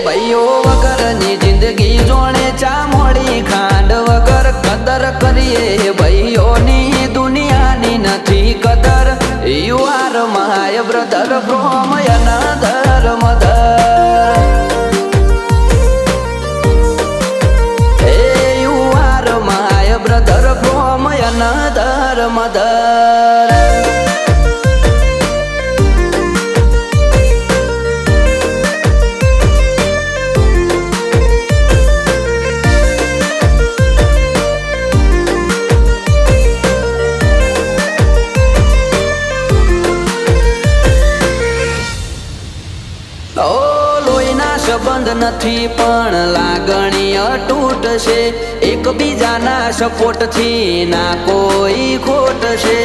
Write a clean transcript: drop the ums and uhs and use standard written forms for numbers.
ભાઈઓ વગરની જિંદગી જોણે ચા મોડી ખાંડ વગર કદર કરીએ ભાઈઓની દુનિયાની નથી કદર. You are my brother from another mother. You are my brother from another mother. સંબંધ નથી પણ લાગણી અતૂટ છે. એકબીજાના સપોર્ટ થી ના કોઈ ખોટ છે.